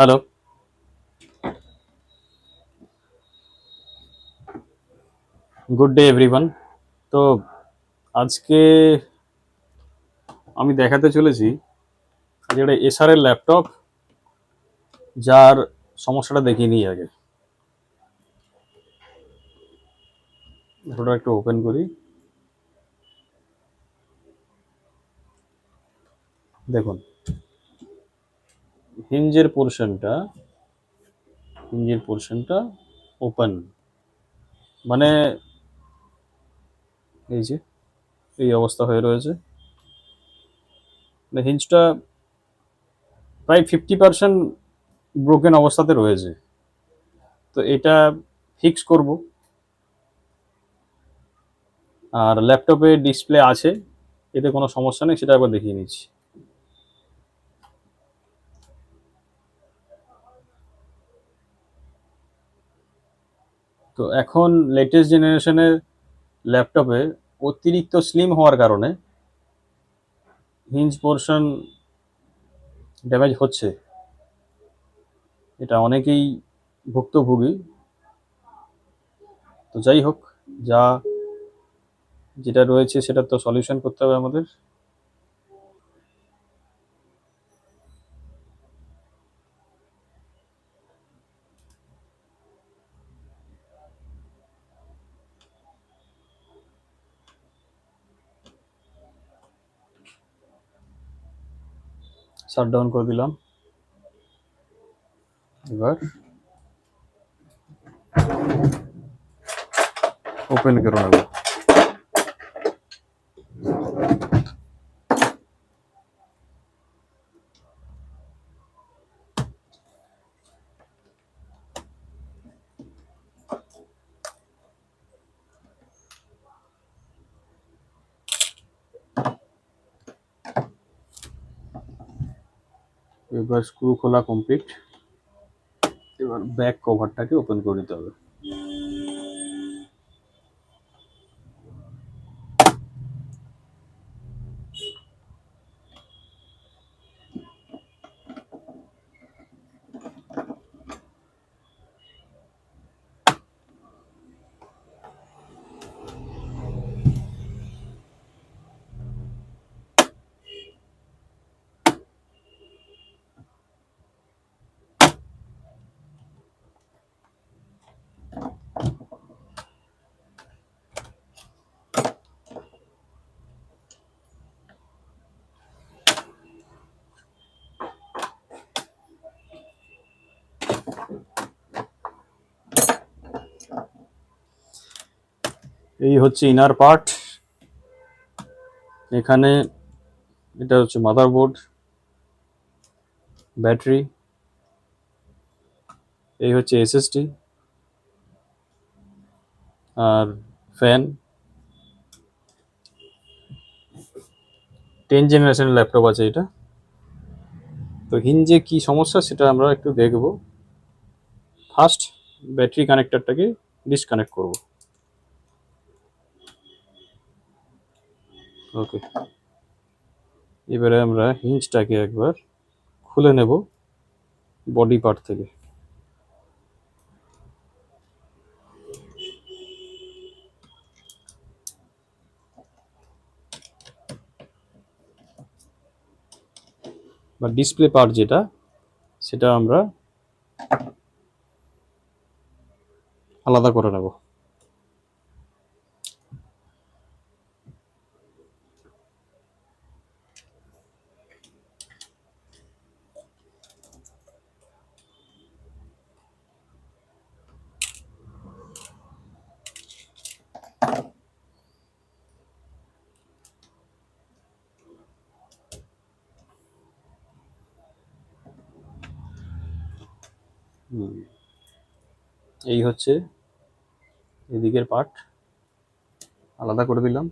Hello, good day everyone. তো আজকে আমি দেখাতে চলেছি যেটা এসআর এর ল্যাপটপ, যার সমস্যাটা দেখিয়ে নিই আগে। ওটা একটু ওপেন করি। দেখুন, হিঞ্জের পোর্শনটা ওপেন, মানে এই যে এই অবস্থা হয়ে রয়েছে। মানে হিঞ্জটা প্রায় 50% ব্রোকেন অবস্থাতে রয়েছে। তো এটা ফিক্স করব। আর ল্যাপটপে ডিসপ্লে আছে, এতে কোনো সমস্যা নেই, সেটা একবার দেখিয়ে নিচ্ছি। তো এখন লেটেস্ট জেনারেশনের ল্যাপটপে অতিরিক্ত স্লিম হওয়ার কারণে হিঞ্জ পোর্শন ড্যামেজ হচ্ছে। এটা অনেকেই ভুক্তভোগী। তো যাই হোক, যা যেটা রয়েছে সেটা তো সলিউশন করতে হবে আমাদের। শাট ডাউন করে দিলাম। এবার ওপেন করে নেব। এবার স্ক্রু খোলা কমপ্লিট। এবার ব্যাক কভারটাকে ওপেন করে নিতে হবে। এই হচ্ছে ইনার পার্ট। এখানে এটা হচ্ছে মাদারবোর্ড, ব্যাটারি, এই হচ্ছে এসএসডি, আর ফ্যান। 10 জেনারেশনের ল্যাপটপ আছে এটা। তো হিঞ্জে কি সমস্যা সেটা আমরা একটু দেখব। ফার্স্ট ব্যাটারি কানেক্টরটাকে ডিসকানেক্ট করব। ওকে, এবারে আমরা হিঞ্জটাকে একবার খুলে নেব বডি পার্ট থেকে। বা ডিসপ্লে পার্ট যেটা, সেটা আমরা আলাদা করে নেব। এই হচ্ছে এদিকের পার্ট, আলাদা করে দিলাম।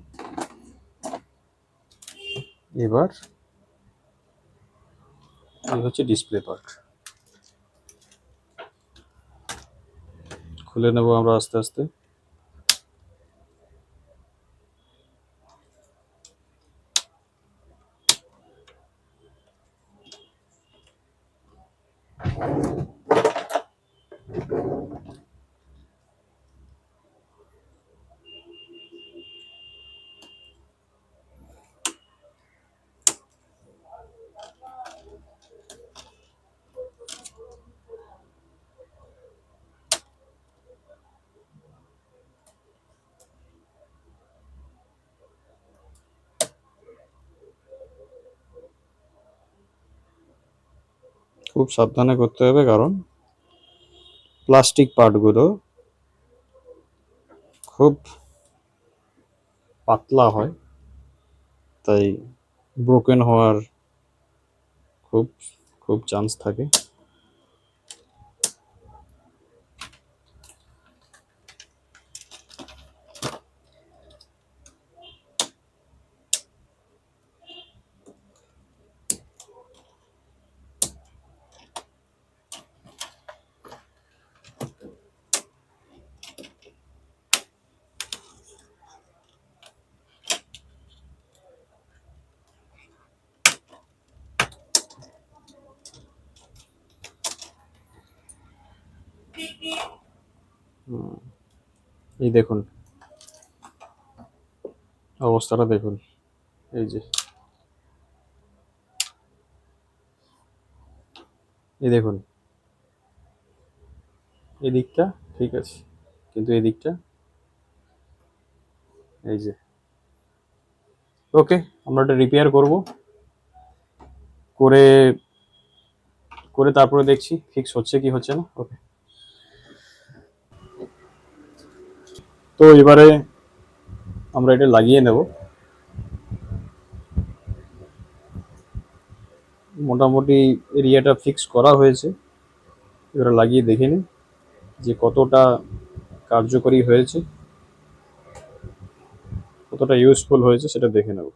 এবার এই হচ্ছে ডিসপ্লে পার্ট, খুলে নেব আমরা আস্তে আস্তে। খুব সাবধানে করতে হবে, কারণ প্লাস্টিক পার্টগুলো খুব পাতলা হয়, তাই ব্রোকেন হওয়ার খুব খুব চান্স থাকে। এই দেখুন অবস্থাটা, দেখুন এই যে, এই দেখুন এই দিকটা ঠিক আছে, কিন্তু এই দিকটা এই যে। ওকে, আমরা এটা রিপেয়ার করব, করে করে তারপরে দেখছি ফিক্স হচ্ছে কি হচ্ছে না। ওকে, তো এবারে আমরা এটা লাগিয়ে নেব। মোটামুটি এরিয়াটা ফিক্স করা হয়েছে, এবারে লাগিয়ে দেখে নিন যে কতটা কার্যকরী হয়েছে, কতটা ইউজফুল হয়েছে সেটা দেখে নেব।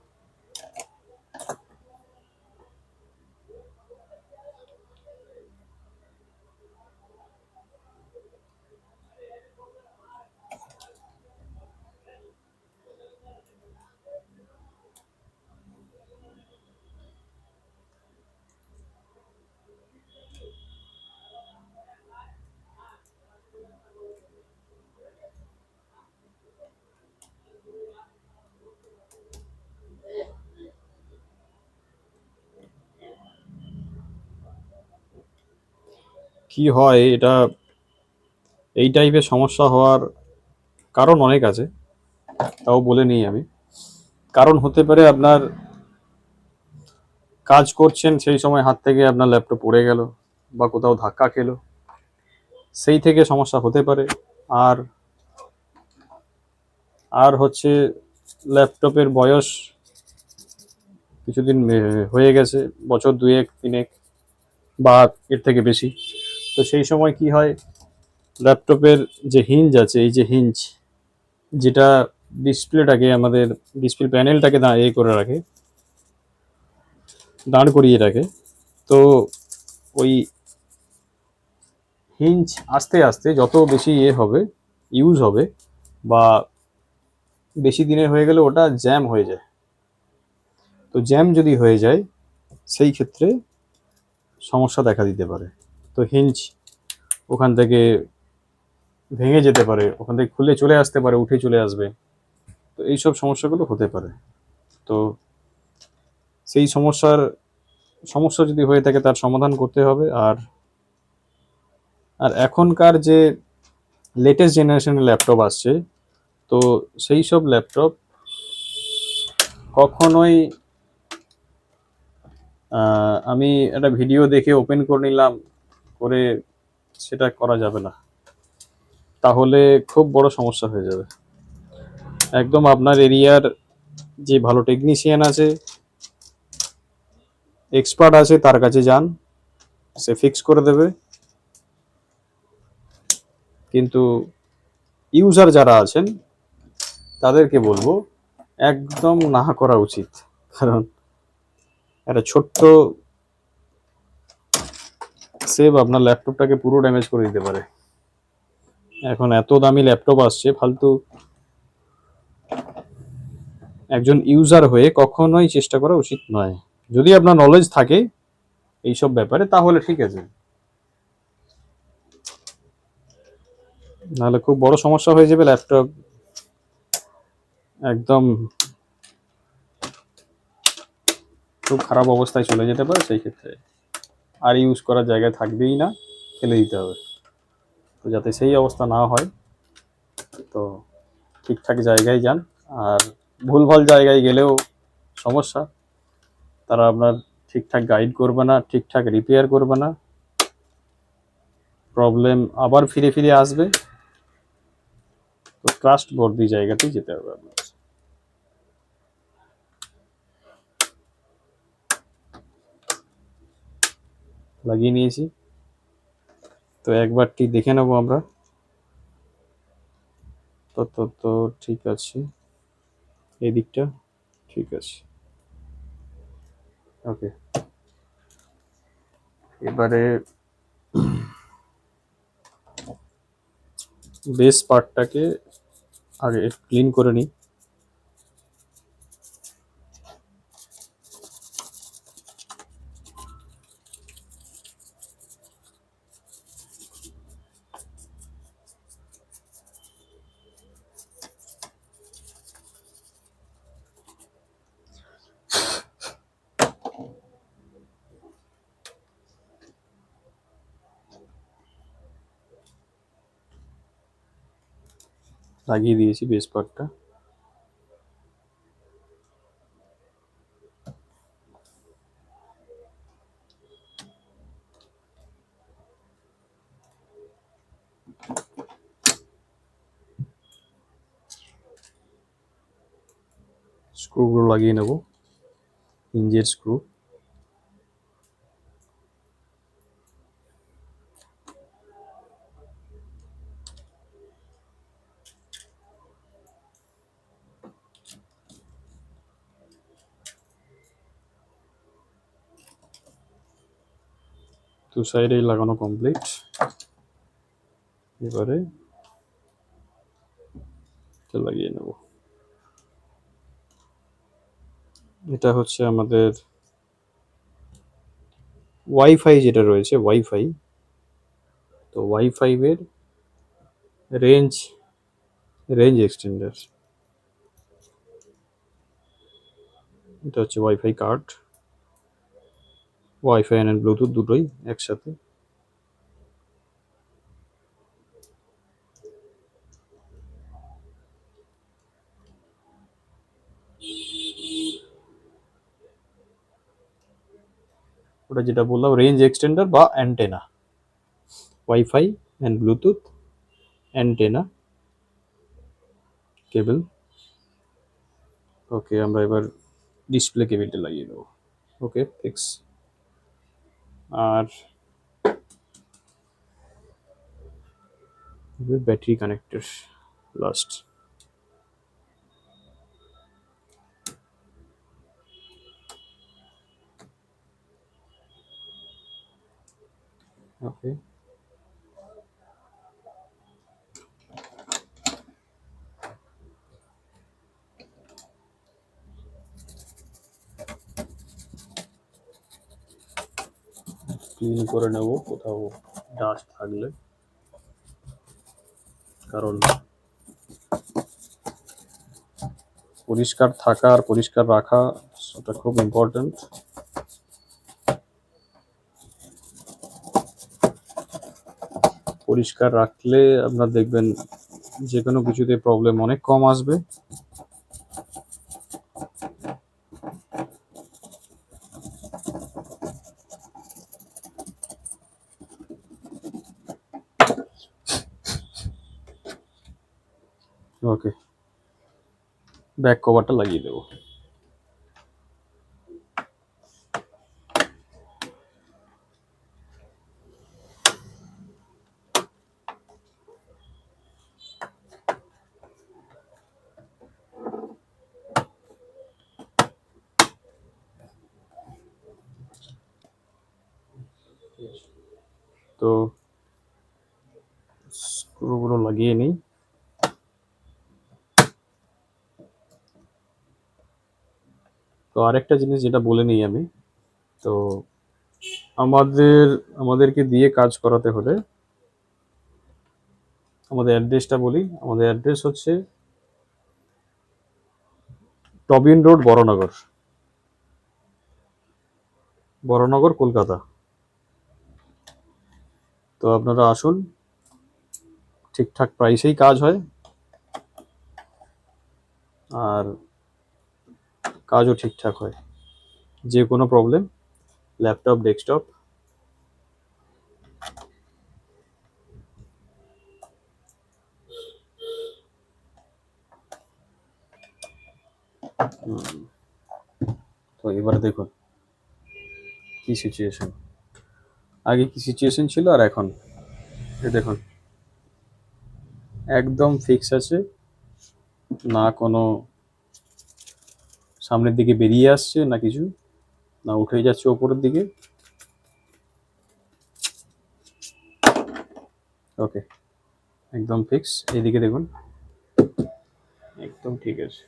কি হয় এটা, এই টাইপের সমস্যা হওয়ার কারণ অনেক আছে, তাও বলে নিই আমি। কারণ হতে পারে আপনার কাজ করছেন, সেই সময় হাত থেকে আপনার ল্যাপটপ পড়ে গেল বা কোথাও ধাক্কা খেলো, সেই থেকে সমস্যা হতে পারে। আর আর হচ্ছে ল্যাপটপের বয়স কিছুদিন হয়ে গেছে, বছর দুয়েক তিনেক বা এর থেকে বেশি। তো সেই সময় কি হয়, ল্যাপটপের যে হিঞ্জ আছে, এই যে হিঞ্জ যেটা ডিসপ্লেটাকে, আমাদের ডিসপ্লে প্যানেলটাকে করে রাখে, দাঁড় করিয়ে রাখে, তো ওই হিঞ্জ আস্তে আস্তে যত বেশি হবে, ইউজ হবে, বা বেশি দিনের হয়ে গেলে ওটা জ্যাম হয়ে যায়। তো জ্যাম যদি হয়ে যায়, সেই ক্ষেত্রে সমস্যা দেখা দিতে পারে। তো হিঞ্জ ওখান থেকে ভেঙে যেতে পারে, ওখান থেকে খুলে চলে আসতে পারে, উঠে চলে আসবে। তো এইসব সমস্যাগুলো হতে পারে। তো সেই সমস্যা যদি হয়ে থাকে তার সমাধান করতে হবে। আর আর এখনকার যে লেটেস্ট জেনারেশনের ল্যাপটপ আসছে, তো সেই সব ল্যাপটপ কখনোই আমি একটা ভিডিও দেখে ওপেন করে নিলাম, করে সেটা করা যাবে না, তাহলে খুব বড় সমস্যা হয়ে যাবে। একদম আপনার এরিয়ার যে ভালো টেকনিশিয়ান আছে, এক্সপার্ট আছে, তার কাছে যান, সে ফিক্স করে দেবে। কিন্তু ইউজার যারা আছেন তাদেরকে বলবো একদম না করা উচিত, কারণ একটা ছোট্ট সেভ আপনার ল্যাপটপটাকে পুরো ড্যামেজ করে দিতে পারে। এখন এত দামি ল্যাপটপ আসছে, ফালতু একজন ইউজার হয়ে কখনোই চেষ্টা করা উচিত নয়। যদি আপনার নলেজ থাকে এইসব ব্যাপারে তাহলে ঠিক আছে, নাহলে খুব বড় সমস্যা হয়ে যাবে, ল্যাপটপ একদম খুব খারাপ অবস্থায় চলে যেতে পারে। সেই ক্ষেত্রে আর ইউজ করার জায়গায় থাকবেই না, ফেলে দিতে হবে। তো যাতে সেই অবস্থা না হয়, তো ঠিকঠাক জায়গায় যান। আর ভুলভাল জায়গায় গেলেও সমস্যা, তারা আপনার ঠিকঠাক গাইড করবে না, ঠিকঠাক রিপেয়ার করবে না, প্রবলেম আবার ফিরে ফিরে আসবে। তো ট্রাস্ট বর্দি জায়গাতেই যেতে হবে আপনার। লাগিয়ে নিয়েছি, তো একবারটি দেখে নেব আমরা। তো ঠিক আছে, এই দিকটা ঠিক আছে। ওকে, এবারে বেস পার্টটাকে আগে ক্লিন করে নিই। লাগিয়ে দিয়েছি বেস পার্টটা। স্ক্রুগুলো লাগিয়ে নেব, হিঞ্জের স্ক্রু। দু সাইডেই লাগানো কমপ্লিট। এবারে লাগিয়ে নেব। এটা হচ্ছে আমাদের ওয়াইফাই যেটা রয়েছে, ওয়াইফাই। তো ওয়াইফাই এর রেঞ্জ রেঞ্জ এক্সটেন্ডার। এটা হচ্ছে WiFi card, WiFi and Bluetooth দুটোই একসাথে। ওটা যেটা বললাম রেঞ্জ এক্সটেন্ডার বা antenna, WiFi and Bluetooth antenna cable. Okay, আমরা এবার ডিসপ্লে কেবিলটা লাগিয়ে দেবো। Okay fix. আর battery connector last. Okay, clean করে নেব কোথাও ডাস্ট থাকলে, কারণ পরিষ্কার থাকা আর পরিষ্কার রাখা সেটা খুব ইম্পর্ট্যান্ট। পরিষ্কার রাখলে আপনার দেখবেন যে কোনো কিছুতে প্রবলেম অনেক কম আসবে। ওকে, ব্যাক কভারটা লাগিয়ে দেবো। তো স্ক্রুগুলো লাগিয়ে নিই। তো আরেকটা জিনিস যেটা বলে নিই আমি, তো আমাদেরকে দিয়ে কাজ করাতে হলে আমাদের অ্যাড্রেসটা বলি, আমাদের অ্যাড্রেস হচ্ছে টবিন রোড, বড়নগর, বড়নগর, কলকাতা। তো আপনারা আসুন, ঠিকঠাক প্রাইসেই কাজ হয়, আর কাজও ঠিকঠাক হয়। যে কোনো প্রবলেম, ল্যাপটপ, ডেস্কটপ, তো এবারে দেখুন কি সিচুয়েশন, আগে কি সিচুয়েশন ছিল আর এখন। এই দেখুন একদম ফিক্স আছে, না কোনো সামনের দিকে বেরিয়ে আসছে না কিছু, না উঠে যাচ্ছে ওপরের দিকে। ওকে, একদম ফিক্স। এইদিকে দেখুন একদম ঠিক আছে।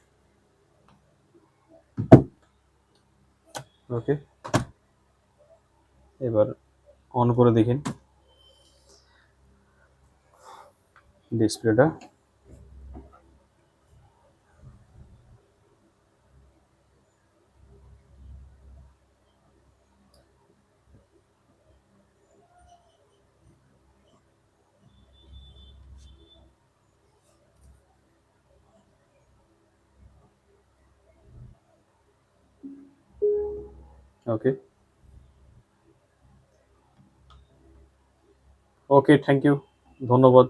ওকে, এবার অন করে দেখেন ডিসপ্লেটা। ওকে, ওকে, থ্যাংক ইউ, ধন্যবাদ।